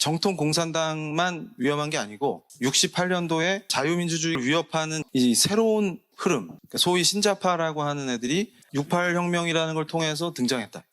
정통 공산당만 위험한 게 아니고 68년도에 자유민주주의를 위협하는 이 새로운 흐름, 소위 신자파라고 하는 애들이 68혁명이라는 걸 통해서 등장했다.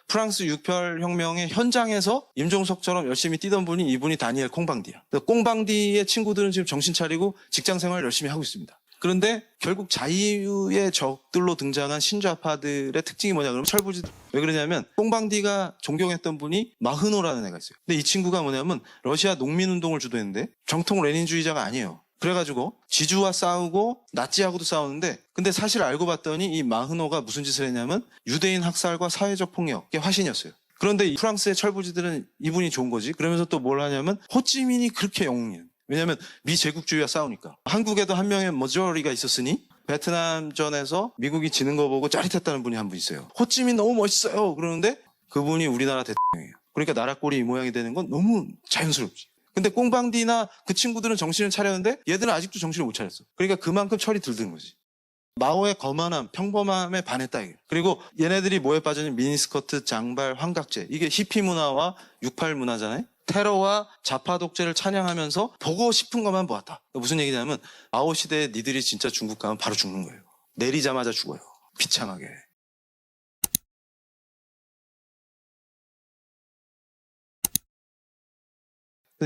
프랑스 68혁명의 현장에서 임종석처럼 열심히 뛰던 분이 이분이 다니엘 콩방디야. 콩방디의 친구들은 지금 정신 차리고 직장생활 열심히 하고 있습니다. 그런데 결국 자유의 적들로 등장한 신좌파들의 특징이 뭐냐 그러면 철부지 왜 그러냐면 콩방디가 존경했던 분이 마흐노라는 애가 있어요. 근데 이 친구가 뭐냐면 러시아 농민운동을 주도했는데 정통 레닌주의자가 아니에요. 그래가지고 지주와 싸우고 나치하고도 싸우는데 근데 사실 알고 봤더니 이 마흐노가 무슨 짓을 했냐면 유대인 학살과 사회적 폭력의 화신이었어요. 그런데 이 프랑스의 철부지들은 이분이 좋은 거지. 그러면서 또 뭘 하냐면 호찌민이 그렇게 영웅이에요. 왜냐하면 미제국주의와 싸우니까. 한국에도 한 명의 머저리가 있었으니 베트남전에서 미국이 지는 거 보고 짜릿했다는 분이 한 분 있어요. 호찌민 너무 멋있어요. 그러는데 그분이 우리나라 대통령이에요. 그러니까 나라 꼴이 이 모양이 되는 건 너무 자연스럽지. 근데 꽁방디나 그 친구들은 정신을 차렸는데 얘들은 아직도 정신을 못 차렸어. 그러니까 그만큼 철이 들든 거지. 마오의 거만함, 평범함에 반했다 이게. 그리고 얘네들이 뭐에 빠졌냐면 미니스커트, 장발, 환각제. 이게 히피 문화와 68 문화잖아요. 테러와 좌파 독재를 찬양하면서 보고 싶은 것만 보았다. 무슨 얘기냐면 마오 시대에 니들이 진짜 중국 가면 바로 죽는 거예요. 내리자마자 죽어요. 비참하게.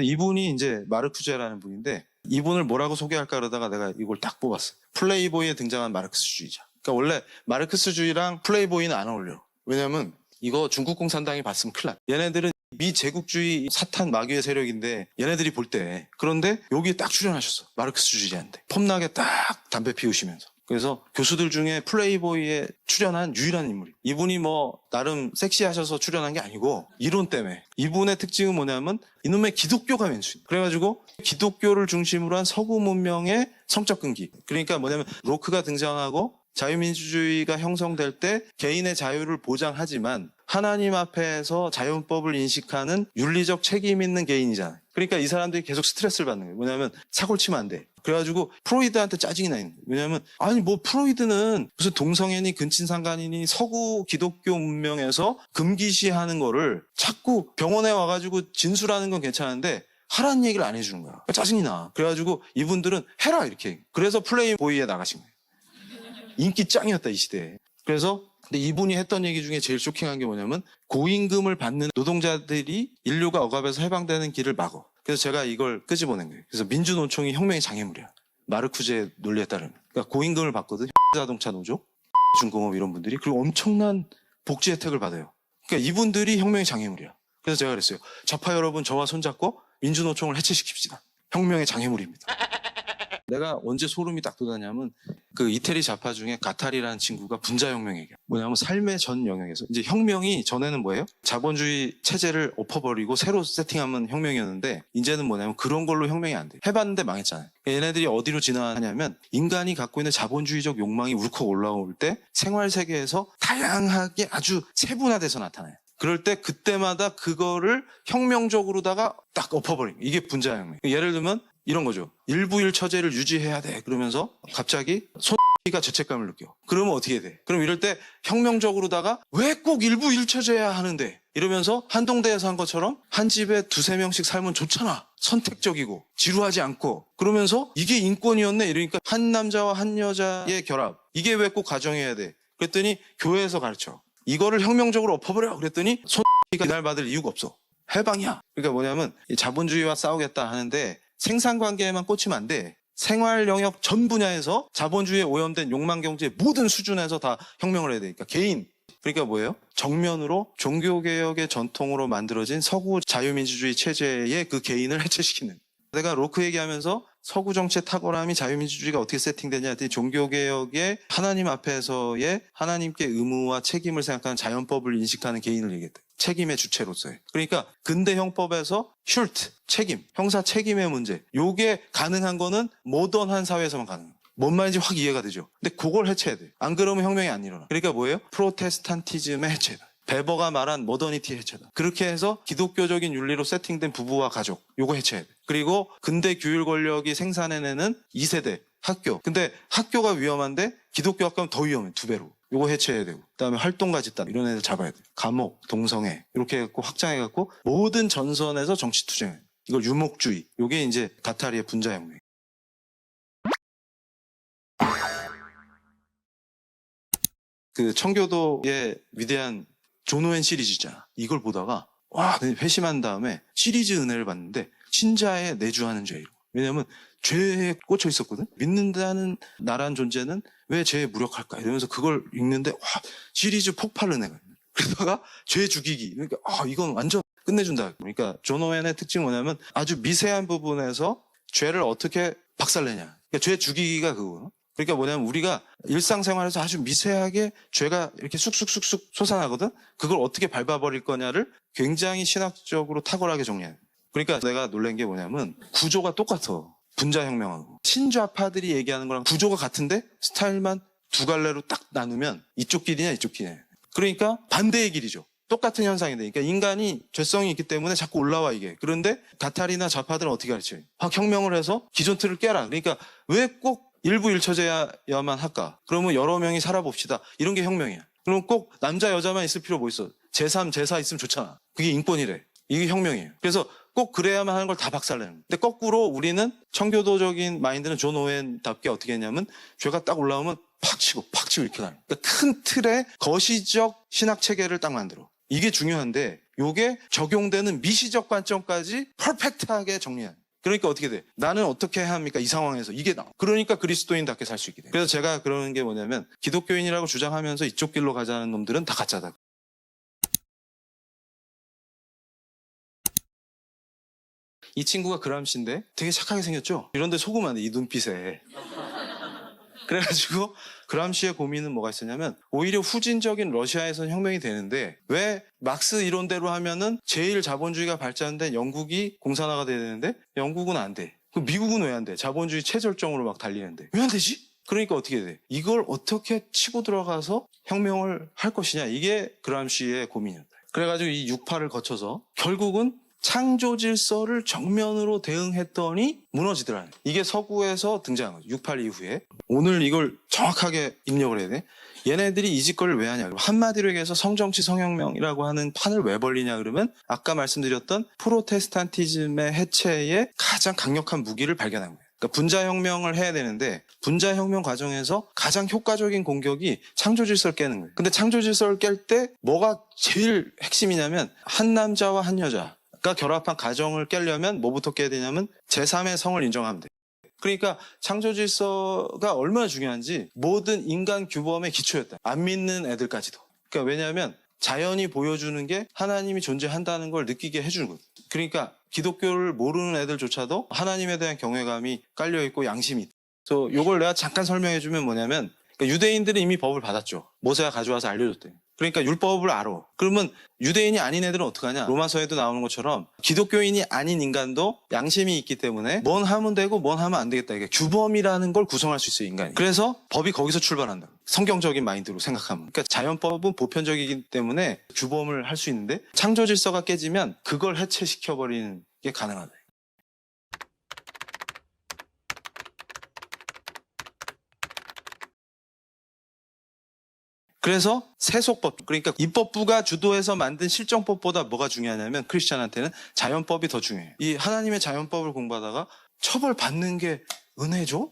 이분이 이제 마르쿠제라는 분인데 이분을 뭐라고 소개할까 그러다가 내가 이걸 딱 뽑았어. 플레이보이에 등장한 마르크스주의자. 그러니까 원래 마르크스주의랑 플레이보이는 안 어울려. 왜냐면 이거 중국 공산당이 봤으면 큰일 나. 얘네들은 미제국주의 사탄 마귀의 세력인데 얘네들이 볼 때 그런데 여기에 딱 출연하셨어. 마르크스주의자인데 폼나게 딱 담배 피우시면서. 그래서 교수들 중에 플레이보이에 출연한 유일한 인물이. 이분이 뭐 나름 섹시하셔서 출연한 게 아니고 이론 때문에. 이분의 특징은 뭐냐면 이놈의 기독교가 맨수인. 그래가지고 기독교를 중심으로 한 서구 문명의 성적 끈기. 그러니까 뭐냐면 로크가 등장하고 자유민주주의가 형성될 때 개인의 자유를 보장하지만 하나님 앞에서 자연법을 인식하는 윤리적 책임 있는 개인이잖아요. 그러니까 이 사람들이 계속 스트레스를 받는 거예요. 뭐냐면 사고를 치면 안 돼. 그래가지고 프로이드한테 짜증이 나 있는 거예요. 왜냐하면 아니 뭐 프로이드는 무슨 동성애니 근친상간이니 서구 기독교 문명에서 금기시하는 거를 자꾸 병원에 와가지고 진술하는 건 괜찮은데 하라는 얘기를 안 해주는 거야. 짜증이 나. 그래가지고 이분들은 해라 이렇게. 그래서 플레이보이에 나가신 거예요. 인기 짱이었다 이 시대에. 그래서 근데 이분이 했던 얘기 중에 제일 쇼킹한 게 뭐냐면 고임금을 받는 노동자들이 인류가 억압에서 해방되는 길을 막어. 그래서 제가 이걸 끄집어낸 거예요. 그래서 민주노총이 혁명의 장애물이야. 마르쿠제의 논리에 따르면. 그러니까 고임금을 받거든. 자동차 노조, 중공업 이런 분들이. 그리고 엄청난 복지 혜택을 받아요. 그러니까 이분들이 혁명의 장애물이야. 그래서 제가 그랬어요. 좌파 여러분 저와 손잡고 민주노총을 해체시킵시다. 혁명의 장애물입니다. 내가 언제 소름이 딱 돋았냐면 그 이태리 좌파 중에 가탈이라는 친구가 분자혁명 얘기야. 뭐냐면 삶의 전 영역에서 이제 혁명이 전에는 뭐예요? 자본주의 체제를 엎어버리고 새로 세팅하면 혁명이었는데 이제는 뭐냐면 그런 걸로 혁명이 안 돼. 해봤는데 망했잖아요. 얘네들이 어디로 진화하냐면 인간이 갖고 있는 자본주의적 욕망이 울컥 올라올 때 생활 세계에서 다양하게 아주 세분화돼서 나타나요. 그럴 때 그때마다 그거를 혁명적으로다가 딱 엎어버린 이게 분자혁명. 예를 들면 이런 거죠. 일부일처제를 유지해야 돼. 그러면서 갑자기 손이가 죄책감을 느껴. 그러면 어떻게 돼? 그럼 이럴 때 혁명적으로다가 왜 꼭 일부일처제야 하는데 이러면서 한동대에서 한 것처럼 한 집에 2-3명씩 살면 좋잖아. 선택적이고 지루하지 않고 그러면서 이게 인권이었네. 이러니까 한 남자와 한 여자의 결합. 이게 왜 꼭 가정해야 돼? 그랬더니 교회에서 가르쳐. 이거를 혁명적으로 엎어버려. 그랬더니 손이가 그날 받을 이유가 없어. 해방이야. 그러니까 뭐냐면 자본주의와 싸우겠다 하는데 생산관계에만 꽂히면 안 돼. 생활 영역 전 분야에서 자본주의에 오염된 욕망경제 모든 수준에서 다 혁명을 해야 되니까 개인. 그러니까 뭐예요? 정면으로 종교개혁의 전통으로 만들어진 서구 자유민주주의 체제의 그 개인을 해체시키는. 내가 로크 얘기하면서 서구 정치의 탁월함이 자유민주주의가 어떻게 세팅되냐 했더니 종교개혁의 하나님 앞에서의 하나님께 의무와 책임을 생각하는 자연법을 인식하는 개인을 얘기했다. 책임의 주체로서의. 그러니까 근대 형법에서 슐트, 책임, 형사 책임의 문제. 요게 가능한 거는 모던한 사회에서만 가능해요. 뭔 말인지 확 이해가 되죠. 근데 그걸 해체해야 돼. 안 그러면 혁명이 안 일어나. 그러니까 뭐예요? 프로테스탄티즘의 해체다. 베버가 말한 모더니티 해체다. 그렇게 해서 기독교적인 윤리로 세팅된 부부와 가족, 요거 해체해야 돼. 그리고 근대 규율 권력이 생산해내는 2세대 학교. 근데 학교가 위험한데 기독교 학교는 더 위험해. 2배로. 요거 해체해야 되고, 그다음에 활동가 집단 이런 애들 잡아야 돼. 감옥, 동성애 이렇게 해갖고 확장해갖고 모든 전선에서 정치 투쟁. 이걸 유목주의. 요게 이제 가타리의 분자혁명. 그 청교도의 위대한 존 오웬 시리즈잖아. 이걸 보다가 와 회심한 다음에 시리즈 은혜를 받는데 신자의 내주하는 죄. 왜냐하면 죄에 꽂혀 있었거든. 믿는다는 나란 존재는 왜 죄에 무력할까 이러면서 그걸 읽는데 와 시리즈 폭발 은혜가. 그러다가 죄 죽이기. 그러니까 이건 완전 끝내준다. 그러니까 존 오웬의 특징이 뭐냐면 아주 미세한 부분에서 죄를 어떻게 박살내냐. 그러니까 죄 죽이기가 그거. 그러니까 뭐냐면 우리가 일상생활에서 아주 미세하게 죄가 이렇게 쑥쑥쑥쑥 솟아나거든. 그걸 어떻게 밟아버릴 거냐를 굉장히 신학적으로 탁월하게 정리해요. 그러니까 내가 놀란 게 뭐냐면 구조가 똑같아. 분자혁명하고. 신좌파들이 얘기하는 거랑 구조가 같은데 스타일만 두 갈래로 딱 나누면 이쪽 길이냐 이쪽 길이냐. 그러니까 반대의 길이죠. 똑같은 현상이 되니까 인간이 죄성이 있기 때문에 자꾸 올라와 이게. 그런데 가타리나 좌파들은 어떻게 가르쳐요? 혁명을 해서 기존 틀을 깨라. 그러니까 왜 꼭 일부 일처제야만 할까? 그러면 여러 명이 살아봅시다. 이런 게 혁명이야. 그럼 꼭 남자 여자만 있을 필요 뭐 있어? 제3, 제4 있으면 좋잖아. 그게 인권이래. 이게 혁명이에요. 그래서 꼭 그래야만 하는 걸 다 박살내는 거예요. 근데 거꾸로 우리는 청교도적인 마인드는 존 오웬답게 어떻게 했냐면 죄가 딱 올라오면 팍 치고 이렇게 가요. 그러니까 큰 틀에 거시적 신학 체계를 딱 만들어. 이게 중요한데 이게 적용되는 미시적 관점까지 퍼펙트하게 정리하는. 그러니까 어떻게 돼? 나는 어떻게 해야 합니까? 이 상황에서 이게 나와. 그러니까 그리스도인답게 살 수 있게 돼. 그래서 제가 그러는 게 뭐냐면 기독교인이라고 주장하면서 이쪽 길로 가자는 놈들은 다 가짜다. 이 친구가 그람시인데 되게 착하게 생겼죠? 이런데 속으면 안 돼, 이 눈빛에. 그래가지고 그람시의 고민은 뭐가 있었냐면 오히려 후진적인 러시아에서는 혁명이 되는데 왜 막스 이론대로 하면은 제일 자본주의가 발전된 영국이 공산화가 돼야 되는데 영국은 안 돼. 그럼 미국은 왜 안 돼? 자본주의 최절정으로 막 달리는데 왜 안 되지? 그러니까 어떻게 돼? 이걸 어떻게 치고 들어가서 혁명을 할 것이냐. 이게 그람시의 고민이었다. 그래가지고 이 6파를 거쳐서 결국은 창조 질서를 정면으로 대응했더니 무너지더라. 이게 서구에서 등장한 거죠. 68 이후에. 오늘 이걸 정확하게 입력을 해야 돼. 얘네들이 이 짓거리를 왜 하냐. 한마디로 얘기해서 성정치 성혁명이라고 하는 판을 왜 벌리냐 그러면 아까 말씀드렸던 프로테스탄티즘의 해체에 가장 강력한 무기를 발견한 거예요. 그러니까 분자혁명을 해야 되는데 분자혁명 과정에서 가장 효과적인 공격이 창조질서를 깨는 거예요. 근데 창조질서를 깰 때 뭐가 제일 핵심이냐면 한 남자와 한 여자 가 결합한 가정을 깨려면 뭐부터 깨야 되냐면 제3의 성을 인정하면 돼. 그러니까 창조질서가 얼마나 중요한지 모든 인간 규범의 기초였다. 안 믿는 애들까지도. 그러니까 왜냐하면 자연이 보여주는 게 하나님이 존재한다는 걸 느끼게 해주는 거예요. 그러니까 기독교를 모르는 애들조차도 하나님에 대한 경외감이 깔려있고 양심이 있다. 그래서 이걸 내가 잠깐 설명해주면 뭐냐면 그러니까 유대인들은 이미 법을 받았죠. 모세가 가져와서 알려줬대요. 그러니까 율법을 알아. 그러면 유대인이 아닌 애들은 어떡하냐. 로마서에도 나오는 것처럼 기독교인이 아닌 인간도 양심이 있기 때문에 뭔 하면 되고 뭔 하면 안 되겠다. 이게 규범이라는 걸 구성할 수 있어요, 인간이. 그래서 법이 거기서 출발한다. 성경적인 마인드로 생각하면. 그러니까 자연법은 보편적이기 때문에 규범을 할 수 있는데 창조 질서가 깨지면 그걸 해체시켜버리는 게 가능하다. 그래서 세속법, 그러니까 입법부가 주도해서 만든 실정법보다 뭐가 중요하냐면 크리스찬한테는 자연법이 더 중요해요. 이 하나님의 자연법을 공부하다가 처벌받는 게 은혜죠?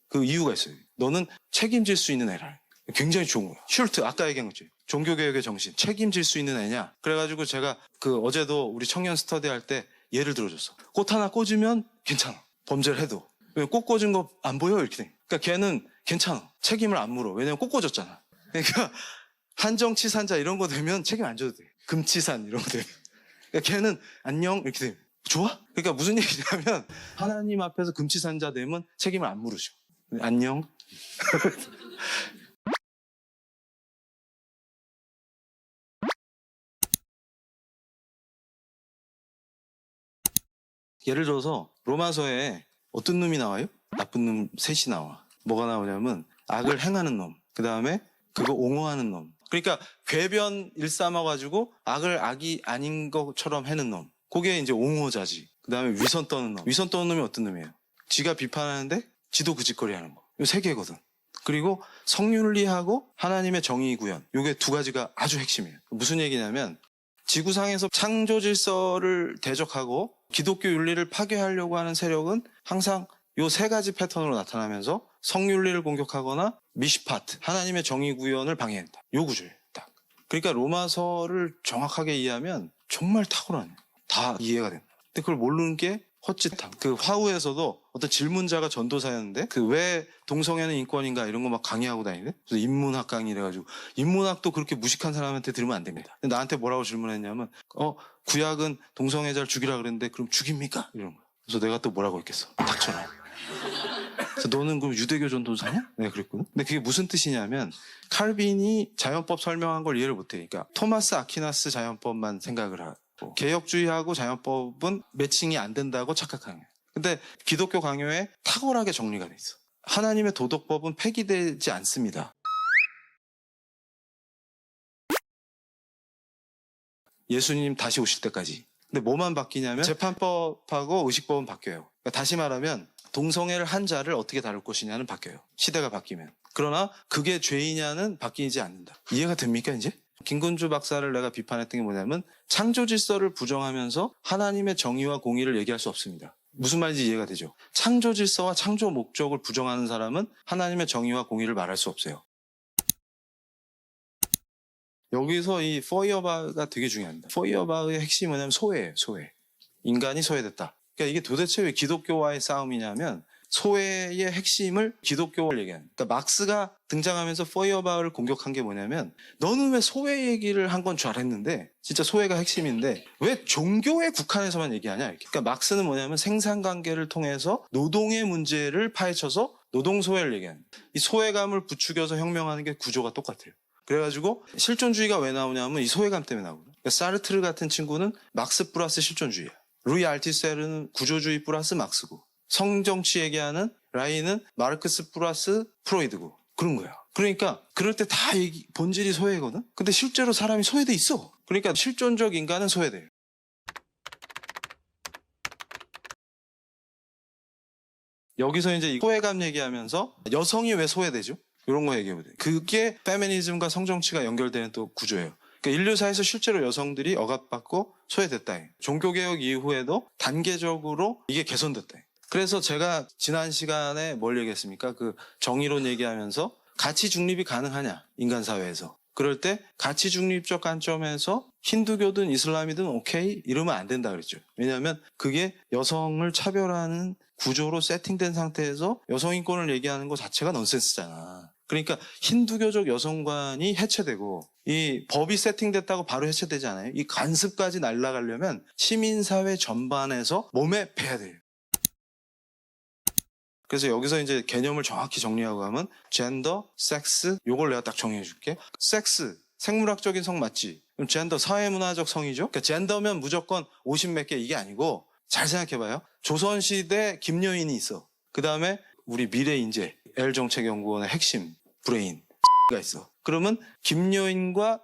그 이유가 있어요. 너는 책임질 수 있는 애라. 굉장히 좋은 거야. 슐트, 아까 얘기한 거죠. 종교개혁의 정신, 책임질 수 있는 애냐? 그래가지고 제가 어제도 우리 청년 스터디 할 때 예를 들어줬어. 꽃 하나 꽂으면 괜찮아. 범죄를 해도. 꽃 꽂은 거 안 보여? 이렇게 돼. 그러니까 걔는 괜찮아. 책임을 안 물어. 왜냐면 꽃 꽂았잖아. 그러니까 한정치산자 이런 거 되면 책임 안 져도 돼. 금치산 이런 거 되면. 그러니까 걔는 안녕 이렇게 돼. 좋아? 그러니까 무슨 얘기냐면 하나님 앞에서 금치산자 되면 책임을 안 물으셔. 안녕. 예를 들어서 로마서에 어떤 놈이 나와요? 나쁜 놈 셋이 나와. 뭐가 나오냐면 악을 행하는 놈. 그 다음에 그거 옹호하는 놈. 그러니까 궤변 일삼아가지고 악을 악이 아닌 것처럼 해는 놈. 그게 이제 옹호자지. 그 다음에 위선 떠는 놈. 위선 떠는 놈이 어떤 놈이에요? 지가 비판하는데 지도 그 짓거리 하는 거. 이 세 개거든. 그리고 성윤리하고 하나님의 정의 구현, 요게 두 가지가 아주 핵심이에요. 무슨 얘기냐면 지구상에서 창조 질서를 대적하고 기독교 윤리를 파괴하려고 하는 세력은 항상 요 세 가지 패턴으로 나타나면서 성윤리를 공격하거나 미시파트, 하나님의 정의 구현을 방해한다. 요 구조예요. 딱. 그러니까 로마서를 정확하게 이해하면 정말 탁월하네요. 다 이해가 된다. 근데 그걸 모르는 게 헛짓함. 그 화우에서도 어떤 질문자가 전도사였는데 그 왜 동성애는 인권인가 이런 거 막 강의하고 다니네. 그래서 인문학 강의를 해가지고 인문학도 그렇게 무식한 사람한테 들으면 안 됩니다. 근데 나한테 뭐라고 질문했냐면 구약은 동성애자를 죽이라 그랬는데 그럼 죽입니까? 이런 거. 그래서 내가 또 뭐라고 했겠어. 닥쳐라. 그래서 너는 그럼 유대교 전도사냐? 내가 그랬거든. 근데 그게 무슨 뜻이냐면 칼빈이 자연법 설명한 걸 이해를 못해. 그러니까 토마스 아퀴나스 자연법만 생각을 하고 개혁주의하고 자연법은 매칭이 안 된다고 착각하는 거예요. 근데 기독교 강요에 탁월하게 정리가 돼 있어. 하나님의 도덕법은 폐기되지 않습니다. 예수님 다시 오실 때까지. 근데 뭐만 바뀌냐면 재판법하고 의식법은 바뀌어요. 그러니까 다시 말하면 동성애를 한 자를 어떻게 다룰 것이냐는 바뀌어요. 시대가 바뀌면. 그러나 그게 죄이냐는 바뀌지 않는다. 이해가 됩니까 이제? 김근주 박사를 내가 비판했던 게 뭐냐면 창조 질서를 부정하면서 하나님의 정의와 공의를 얘기할 수 없습니다. 무슨 말인지 이해가 되죠? 창조 질서와 창조 목적을 부정하는 사람은 하나님의 정의와 공의를 말할 수 없어요. 여기서 이 포이어바가 되게 중요합니다. 포이어바의 핵심이 뭐냐면 소외예요. 소외. 인간이 소외됐다. 그러니까 이게 도대체 왜 기독교와의 싸움이냐면 소외의 핵심을 기독교를 얘기하는. 그러니까 막스가 등장하면서 포이어바를 공격한 게 뭐냐면 너는 왜 소외 얘기를 한 건 줄 알았는데 진짜 소외가 핵심인데 왜 종교에 국한해서만 얘기하냐 이렇게. 그러니까 막스는 뭐냐면 생산관계를 통해서 노동의 문제를 파헤쳐서 노동소외를 얘기하는. 이 소외감을 부추겨서 혁명하는 게 구조가 똑같아요. 그래가지고 실존주의가 왜 나오냐면 이 소외감 때문에 나오거든요. 그러니까 사르트르 같은 친구는 막스 플러스 실존주의야. 루이 알티세르는 구조주의 플러스 막스고 성정치 얘기하는 라인은 마르크스 플러스 프로이드고 그런 거야. 그러니까 그럴 때 다 본질이 소외거든. 근데 실제로 사람이 소외돼 있어. 그러니까 실존적 인간은 소외돼요. 여기서 이제 소외감 얘기하면서 여성이 왜 소외되죠? 이런 거 얘기해보면 돼요. 그게 페미니즘과 성정치가 연결되는 또 구조예요. 그러니까 인류사에서 실제로 여성들이 억압받고 소외됐다. 종교개혁 이후에도 단계적으로 이게 개선됐다. 그래서 제가 지난 시간에 뭘 얘기했습니까? 그 정의론 얘기하면서 가치 중립이 가능하냐? 인간 사회에서. 그럴 때 가치 중립적 관점에서 힌두교든 이슬람이든 오케이? 이러면 안 된다 그랬죠. 왜냐하면 그게 여성을 차별하는 구조로 세팅된 상태에서 여성 인권을 얘기하는 것 자체가 넌센스잖아. 그러니까 힌두교적 여성관이 해체되고 이 법이 세팅됐다고 바로 해체되지 않아요. 이 관습까지 날아가려면 시민사회 전반에서 몸에 배야 돼요. 그래서 여기서 이제 개념을 정확히 정리하고 가면 젠더, 섹스, 요걸 내가 딱 정리해 줄게. 섹스, 생물학적인 성 맞지? 그럼 젠더, 사회문화적 성이죠? 그러니까 젠더면 무조건 50 몇 개 이게 아니고 잘 생각해봐요. 조선시대 김여인이 있어. 그 다음에 우리 미래인재, L정책연구원의 핵심 브레인 가 있어. 그러면 김여인과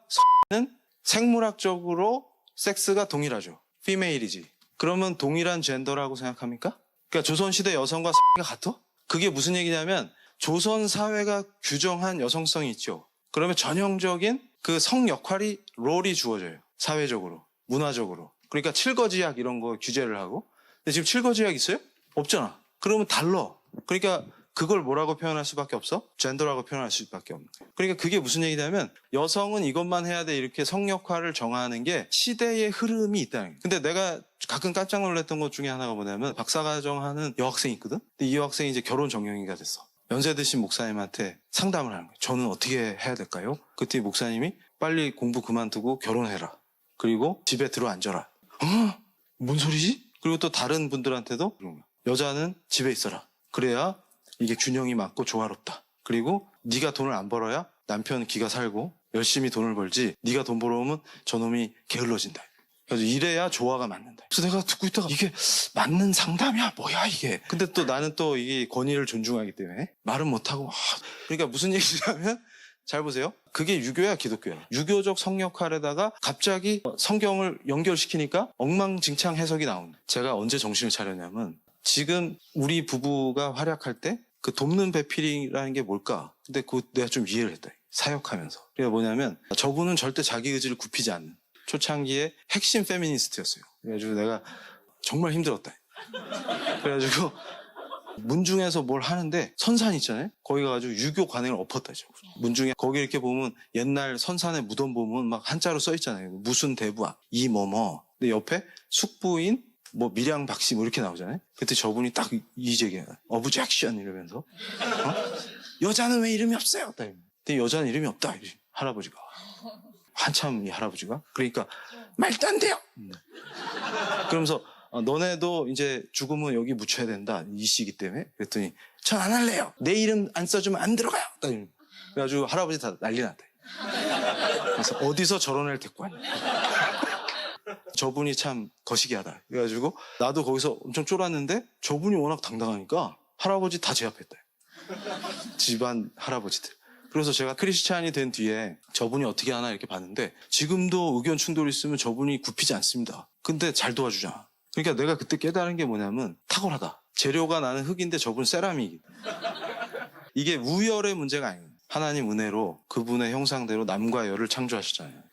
는 생물학적으로 섹스가 동일하죠. 피메일이지. 그러면 동일한 젠더라고 생각합니까? 그러니까 조선시대 여성과 가 같아? 그게 무슨 얘기냐면 조선 사회가 규정한 여성성이 있죠. 그러면 전형적인 그 성 역할이 롤이 주어져요. 사회적으로, 문화적으로. 그러니까 칠거지약 이런 거 규제를 하고. 근데 지금 칠거지약 있어요? 없잖아. 그러면 달라. 그러니까 그걸 뭐라고 표현할 수밖에 없어? 젠더라고 표현할 수밖에 없는 거예요. 그러니까 그게 무슨 얘기냐면 여성은 이것만 해야 돼 이렇게 성 역할을 정하는 게 시대의 흐름이 있다는 거예요. 근데 내가 가끔 깜짝 놀랐던 것 중에 하나가 뭐냐면 박사과정 하는 여학생이 있거든? 근데 이 여학생이 이제 결혼 전경이가 됐어. 연세 드신 목사님한테 상담을 하는 거예요. 저는 어떻게 해야 될까요? 그때 목사님이 빨리 공부 그만두고 결혼해라. 그리고 집에 들어앉아라. 뭔 소리지? 그리고 또 다른 분들한테도 여자는 집에 있어라. 그래야 이게 균형이 맞고 조화롭다. 그리고 네가 돈을 안 벌어야 남편 기가 살고 열심히 돈을 벌지 네가 돈 벌어오면 저놈이 게을러진다. 그래서 이래야 조화가 맞는다. 그래서 내가 듣고 있다가 이게 맞는 상담이야? 뭐야 이게. 근데 또 나는 또 이게 권위를 존중하기 때문에 말은 못하고 그러니까 무슨 얘기냐면 잘 보세요. 그게 유교야 기독교야. 유교적 성역할에다가 갑자기 성경을 연결시키니까 엉망진창 해석이 나온다. 제가 언제 정신을 차렸냐면 지금 우리 부부가 활약할 때 그 돕는 배필이라는 게 뭘까? 근데 그거 내가 좀 이해를 했다. 사역하면서. 그게 뭐냐면 저분은 절대 자기 의지를 굽히지 않는 초창기에 핵심 페미니스트였어요. 그래가지고 내가 정말 힘들었다. 그래가지고 문중에서 뭘 하는데 선산 있잖아요. 거기 가가지고 유교 관행을 엎었다. 문중에 거기 이렇게 보면 옛날 선산의 무덤 보면 막 한자로 써 있잖아요. 무슨 대부 이뭐뭐. 근데 옆에 숙부인 뭐 밀양 박씨 뭐 이렇게 나오잖아요. 그때 저분이 딱 이제기야. 어브젝션 이러면서 여자는 왜 이름이 없어요? 근데 여자는 이름이 없다. 할아버지가. 한참 이 할아버지가. 그러니까 말도 안 돼요. 그러면서 너네도 이제 죽으면 여기 묻혀야 된다. 이 시기 때문에. 그랬더니 전 안 할래요. 내 이름 안 써주면 안 들어가요. 그래가지고 할아버지 다 난리 났대. 그래서 어디서 저런 애를 데리고 왔냐. 저분이 참 거시기하다. 그래가지고 나도 거기서 엄청 쫄았는데 저분이 워낙 당당하니까 할아버지 다 제압했다. 집안 할아버지들. 그래서 제가 크리스찬이 된 뒤에 저분이 어떻게 하나 이렇게 봤는데 지금도 의견 충돌이 있으면 저분이 굽히지 않습니다. 근데 잘 도와주잖아. 그러니까 내가 그때 깨달은 게 뭐냐면 탁월하다. 재료가 나는 흙인데 저분은 세라믹이다. 이게 우열의 문제가 아니에요. 하나님 은혜로 그분의 형상대로 남과 여를 창조하시잖아요.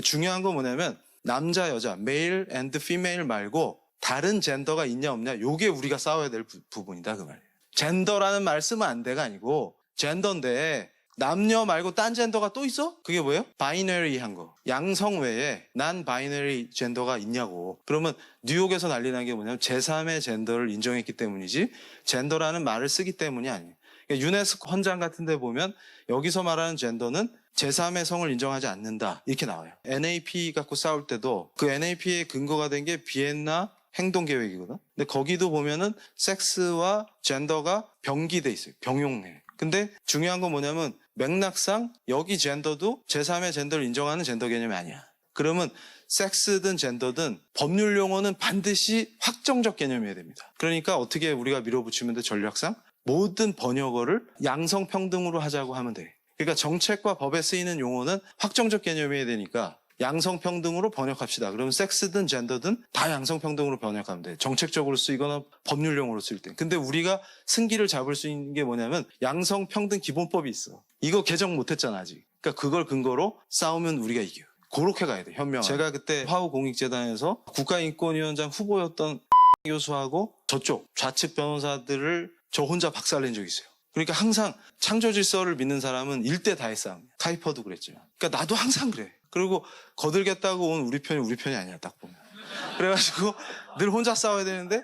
중요한 건 뭐냐면 남자 여자 메일 앤드 피메일 말고 다른 젠더가 있냐 없냐 요게 우리가 싸워야 될 부분이다 그 말이에요. 젠더라는 말 쓰면 안 돼가 아니고 젠더인데 남녀 말고 딴 젠더가 또 있어? 그게 뭐예요? 바이너리한 거. 양성 외에 난 바이너리 젠더가 있냐고. 그러면 뉴욕에서 난리 난 게 뭐냐면 제3의 젠더를 인정했기 때문이지 젠더라는 말을 쓰기 때문이 아니에요. 그러니까 유네스코 헌장 같은 데 보면 여기서 말하는 젠더는 제3의 성을 인정하지 않는다 이렇게 나와요. NAP 갖고 싸울 때도 그 NAP의 근거가 된 게 비엔나 행동계획이거든. 근데 거기도 보면은 섹스와 젠더가 병기돼 있어요. 병용해. 근데 중요한 건 뭐냐면 맥락상 여기 젠더도 제3의 젠더를 인정하는 젠더 개념이 아니야. 그러면 섹스든 젠더든 법률 용어는 반드시 확정적 개념이어야 됩니다. 그러니까 어떻게 우리가 밀어붙이면 돼? 전략상 모든 번역어를 양성평등으로 하자고 하면 돼. 그러니까 정책과 법에 쓰이는 용어는 확정적 개념이어야 되니까 양성평등으로 번역합시다. 그러면 섹스든 젠더든 다 양성평등으로 번역하면 돼. 정책적으로 쓰이거나 법률용어로 쓸 때. 근데 우리가 승기를 잡을 수 있는 게 뭐냐면 양성평등 기본법이 있어. 이거 개정 못했잖아 아직. 그러니까 그걸 근거로 싸우면 우리가 이겨요. 그렇게 가야 돼. 현명하게. 제가 그때 화우공익재단에서 국가인권위원장 후보였던 교수하고 저쪽 좌측 변호사들을 저 혼자 박살낸 적이 있어요. 그러니까 항상 창조질서를 믿는 사람은 일대 다의 싸움이야. 카이퍼도 그랬지만. 그러니까 나도 항상 그래. 그리고 거들겠다고 온 우리 편이 아니야 딱 보면. 그래가지고 늘 혼자 싸워야 되는데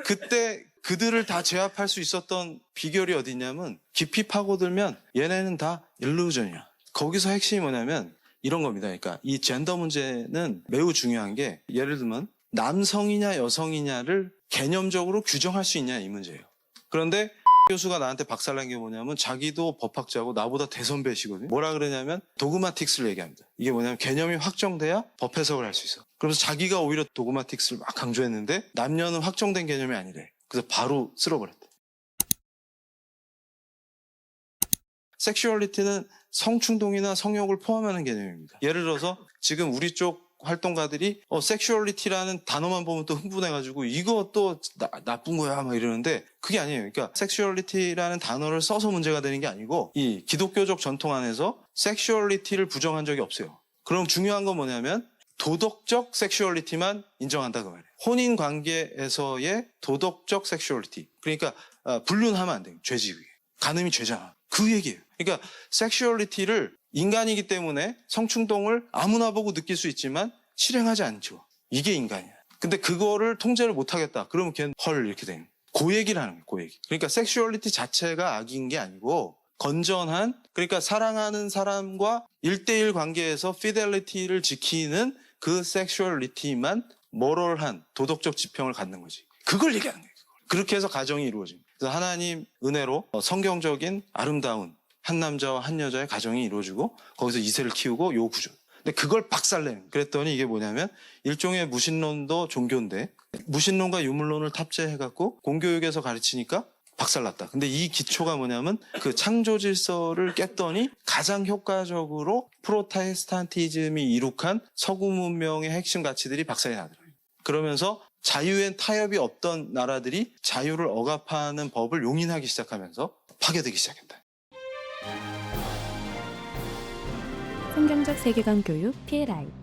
그때 그들을 다 제압할 수 있었던 비결이 어디 있냐면 깊이 파고들면 얘네는 다 일루전이야. 거기서 핵심이 뭐냐면 이런 겁니다. 그러니까 이 젠더 문제는 매우 중요한 게 예를 들면 남성이냐 여성이냐를 개념적으로 규정할 수 있냐 이 문제예요. 그런데 교수가 나한테 박살난 게 뭐냐면 자기도 법학자고 나보다 대선배시거든요. 뭐라 그러냐면 도그마틱스를 얘기합니다. 이게 뭐냐면 개념이 확정돼야 법 해석을 할 수 있어. 그래서 자기가 오히려 도그마틱스를 막 강조했는데 남녀는 확정된 개념이 아니래. 그래서 바로 쓸어버렸대. 섹슈얼리티는 성충동이나 성욕을 포함하는 개념입니다. 예를 들어서 지금 우리 쪽 활동가들이 섹슈얼리티라는 단어만 보면 또 흥분해가지고 이거 또 나쁜 거야 막 이러는데 그게 아니에요. 그러니까 섹슈얼리티라는 단어를 써서 문제가 되는 게 아니고 이 기독교적 전통 안에서 섹슈얼리티를 부정한 적이 없어요. 그럼 중요한 건 뭐냐면 도덕적 섹슈얼리티만 인정한다 그 말이에요. 혼인 관계에서의 도덕적 섹슈얼리티. 그러니까 불륜하면 안 돼요. 죄지 그게. 간음이 죄잖아. 그 얘기예요. 그러니까 섹슈얼리티를 인간이기 때문에 성충동을 아무나 보고 느낄 수 있지만 실행하지 않죠. 이게 인간이야. 근데 그거를 통제를 못하겠다. 그러면 걔는 헐 이렇게 되는 그 얘기를 하는 거예요. 그 얘기. 그러니까 섹슈얼리티 자체가 악인 게 아니고 건전한 그러니까 사랑하는 사람과 1대1 관계에서 피델리티를 지키는 그 섹슈얼리티만 모럴한 도덕적 지평을 갖는 거지. 그걸 얘기하는 거예요. 그렇게 해서 가정이 이루어집니다. 그래서 하나님 은혜로 성경적인 아름다운 한 남자와 한 여자의 가정이 이루어지고 거기서 이세를 키우고 요 구조. 근데 그걸 박살내는. 그랬더니 이게 뭐냐면 일종의 무신론도 종교인데 무신론과 유물론을 탑재해갖고 공교육에서 가르치니까 박살났다. 근데 이 기초가 뭐냐면 그 창조 질서를 깼더니 가장 효과적으로 프로테스탄티즘이 이룩한 서구 문명의 핵심 가치들이 박살이 나더라고요. 그러면서 자유엔 타협이 없던 나라들이 자유를 억압하는 법을 용인하기 시작하면서 파괴되기 시작했다. 성경적 세계관 교육 PLI